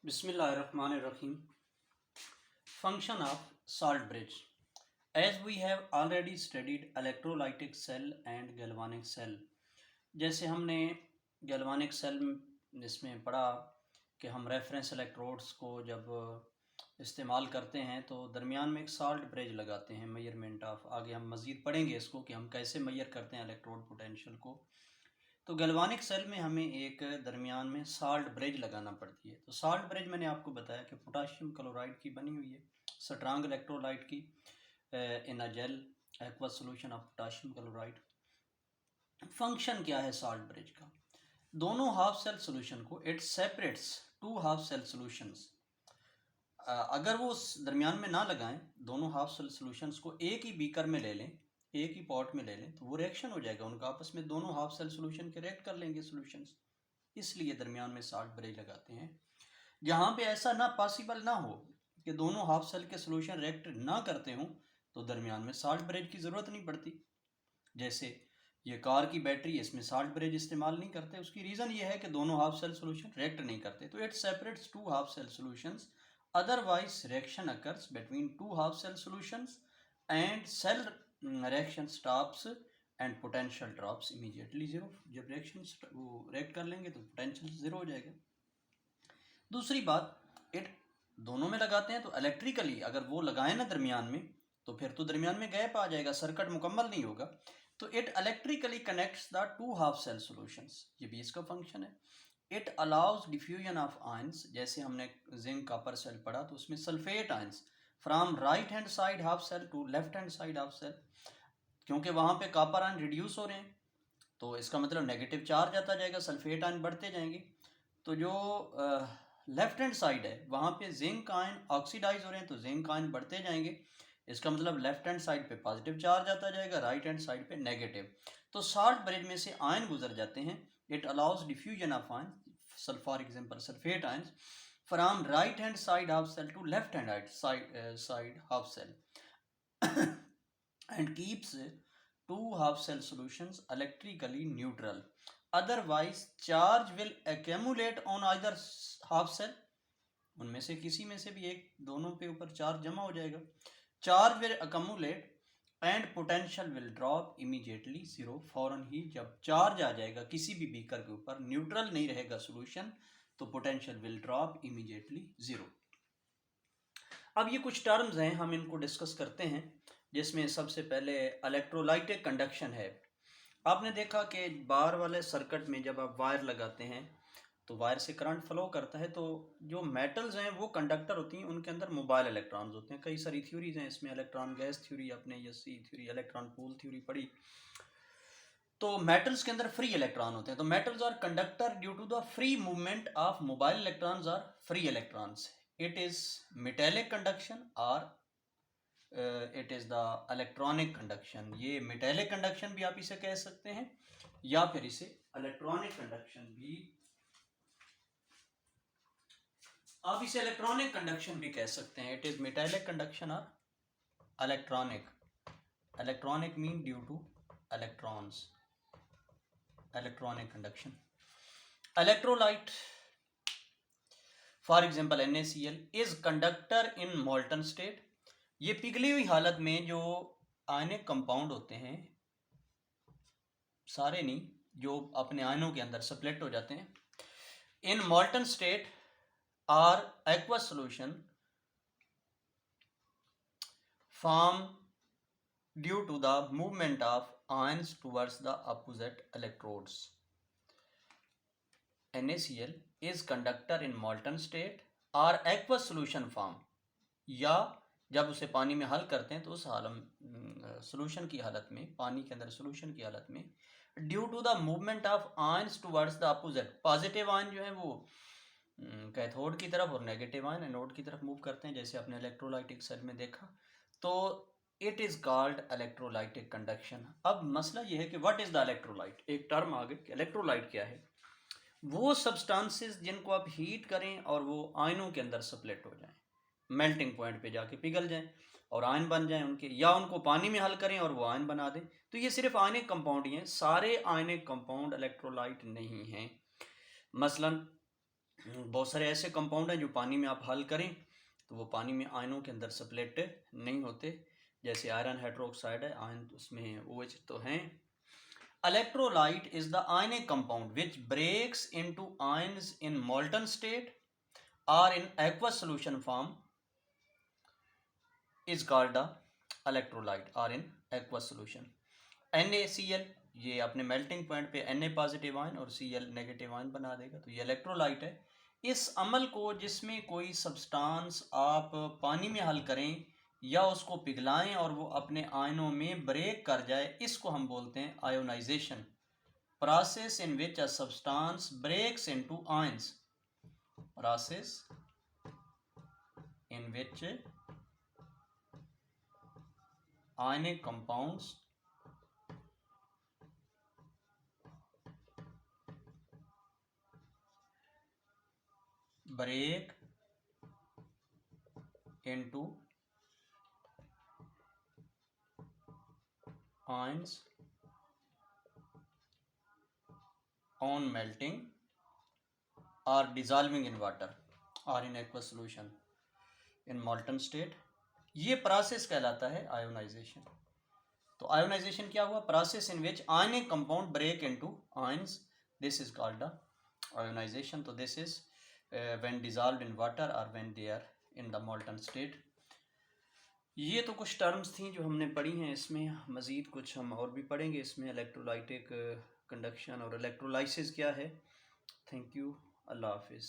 Bismillahirrahmanirrahim. Function of salt bridge. As we have already studied electrolytic cell and galvanic cell. जैसे हमने galvanic cell इसमें पढ़ा कि हम रेफरेंस इलेक्ट्रोड्स को जब इस्तेमाल करते हैं तो दरमियान में एक साल्ट ब्रिज लगाते हैं मेजरमेंट ऑफ। आगे हम मज़ीद पढ़ेंगे इसको कि हम कैसे मेजर करते हैं इलेक्ट्रोड पोटेंशियल को। तो गैल्वानिक सेल में हमें एक दरमियान में साल्ट ब्रिज लगाना पड़ती है। तो साल्ट ब्रिज मैंने आपको बताया कि पोटाशियम क्लोराइड की बनी हुई है, स्ट्रांग इलेक्ट्रोलाइट की, in a gel aqueous solution of potassium chloride. Function क्या है साल्ट ब्रिज का? दोनों हाफ सेल सॉल्यूशन को it separates two half cell solutions. अगर वो दरमियान में ना लगाएं, दोनों हाफ सेल सॉल्यूशंस को एक ही बीकर में ले लें, एक ही पॉट में ले लें, तो वो रिएक्शन हो जाएगा उनका आपस में, दोनों हाफ सेल सॉल्यूशन के रिएक्ट कर लेंगे सॉल्यूशंस। इसलिए दरमियान में साल्ट ब्रिज लगाते हैं। जहाँ पे ऐसा ना पॉसिबल ना हो कि दोनों हाफ सेल के सॉल्यूशन रिएक्ट ना करते हों, तो दरमियान में साल्ट ब्रिज की ज़रूरत नहीं पड़ती। जैसे ये कार की बैटरी, इसमें साल्ट ब्रिज इस्तेमाल नहीं करते। उसकी रीज़न ये है कि दोनों हाफ सेल सॉल्यूशन रिएक्ट नहीं करते, तो it separates two half cell solutions. Otherwise reaction occurs between two half cell solutions and cell reaction stops and potential drops immediately zero. जब रिएक्शन वो रिएक्ट कर लेंगे तो पोटेंशियल जीरो हो जाएगा। दूसरी बात, इट दोनों में लगाते हैं तो इलेक्ट्रिकली अगर वो लगाए ना दरमियान में, तो फिर तो दरमियान में गैप आ जाएगा, सर्किट मुकम्मल नहीं होगा। तो it electrically connects the two half cell solutions, ये भी इसका फंक्शन है। It allows diffusion of ions, जैसे हमने जिंक कॉपर सेल पढ़ा तो उसमें sulphate ions from right hand side half cell to left hand side half cell. क्योंकि वहाँ पे कॉपर आयन रिड्यूस हो रहे हैं, तो इसका मतलब नेगेटिव चार्ज आता जाएगा, सल्फेट आयन बढ़ते जाएंगे। तो जो लेफ्ट हैंड साइड है वहाँ पे जिंक आयन ऑक्सीडाइज हो रहे हैं, तो जिंक आयन बढ़ते जाएंगे। इसका मतलब लेफ्ट हैंड साइड पे पॉजिटिव चार्ज आता जाएगा, राइट हैंड साइड पे नेगेटिव। तो साल्ट ब्रिज में से आयन गुजर जाते हैं। It allows diffusion of ion, for example sulphate ions, from right hand side half cell to left hand side half cell and keeps two half cell solutions electrically neutral. Otherwise charge will accumulate on either half cell, उनमें से किसी में से भी एक, दोनों पे ऊपर चार्ज जमा हो जाएगा। Charge will accumulate and potential will drop immediately zero. फौरन ही जब चार्ज आ जाएगा किसी भी बीकर के ऊपर, न्यूट्रल नहीं रहेगा सॉल्यूशन, तो potential will drop immediately zero. अब ये कुछ टर्म्स हैं, हम इनको डिस्कस करते हैं, जिसमें सबसे पहले इलेक्ट्रोलाइटिक कंडक्शन है। आपने देखा कि बार वाले सर्किट में जब आप वायर लगाते हैं तो वायर से करंट फ्लो करता है, तो जो मेटल्स हैं वो कंडक्टर होती हैं, उनके अंदर मोबाइल इलेक्ट्रॉन्स होते हैं। कई सारी थ्योरीज हैं इसमें, इलेक्ट्रॉन गैस थ्योरी, आपने SC theory, electron pool theory पढ़ी। तो मेटल्स के अंदर फ्री इलेक्ट्रॉन होते हैं, तो metals are conductor due to the free movement of mobile electrons are free electrons. It is metallic conduction और it is the electronic conduction. ये metallic conduction भी आप इसे कह सकते हैं, या फिर इसे इलेक्ट्रॉनिक कंडक्शन भी, आप इसे इलेक्ट्रॉनिक कंडक्शन भी कह सकते हैं। इट इज मेटेलिक कंडक्शन और electronic. Electronic mean due two electrons, electronic conduction. Electrolyte for example NaCl is conductor in molten state. ये पिघली हुई हालत में जो आयनिक कंपाउंड होते हैं, सारे नहीं, जो अपने आयनों के अंदर स्प्लिट हो जाते हैं, in molten state or aqueous solution form due to the movement of ions towards the opposite electrodes. NaCl is conductor in molten state or aqueous solution form, या जब उसे पानी में हल करते हैं तो उस सॉल्यूशन की हालत में, पानी के अंदर सॉल्यूशन की हालत में, due to the movement of ions towards the opposite. Positive ion जो है वो कैथोड की तरफ और नेगेटिव आयन एनोड की तरफ मूव करते हैं, जैसे आपने इलेक्ट्रोलाइटिक सेल में देखा। तो it is called electrolytic conduction. अब मसला ये है कि व्हाट इज़ द इलेक्ट्रोलाइट। एक टर्म आ गई कि इलेक्ट्रोलाइट क्या है। वो सब्सटेंसेस जिनको आप हीट करें और वो आयनों के अंदर स्प्लिट हो जाएं, मेल्टिंग पॉइंट पे जाके पिघल जाएं और आयन बन जाएं उनके, या उनको पानी में हल करें और वो आयन बना दें। तो ये सिर्फ आयनिक कंपाउंड ही हैं, सारे आयनिक कंपाउंड इलेक्ट्रोलाइट नहीं हैं। मसलन बहुत सारे ऐसे कंपाउंड हैं जो पानी में आप हल करें तो वो पानी में आयनों के अंदर स्प्लिट नहीं होते, जैसे आयरन हाइड्रोक्साइड है, आयन उसमें OH तो हैं। Electrolyte is the ionic compound which breaks into ions in molten state or in aqueous solution form is called the electrolyte or in aqueous solution. NaCl ये अपने melting point पे Na positive ion और Cl negative ion बना देगा, तो ये electrolyte है। इस अमल को जिसमें कोई सब्सटेंस आप पानी में हल करें या उसको पिघलाएं और वो अपने आयनों में ब्रेक कर जाए, इसको हम बोलते हैं ionisation. Process in which a substance breaks into ions. Process in which ionic compounds break into ions on melting or dissolving in water or in aqueous solution in molten state, ये process कहलाता है ionisation. तो ionisation क्या हुआ? Process in which ionic compound break into ions, this is called the ionisation. तो this is when dissolved in water और when they are in the molten state. ये तो कुछ टर्म्स थी जो हमने पढ़ी हैं, इसमें मज़ीद कुछ हम और भी पढ़ेंगे। इसमें इलेक्ट्रोलाइटिक कंडक्शन और इलेक्ट्रोलाइसिस क्या है। थैंक यू, अल्लाह हाफिज़।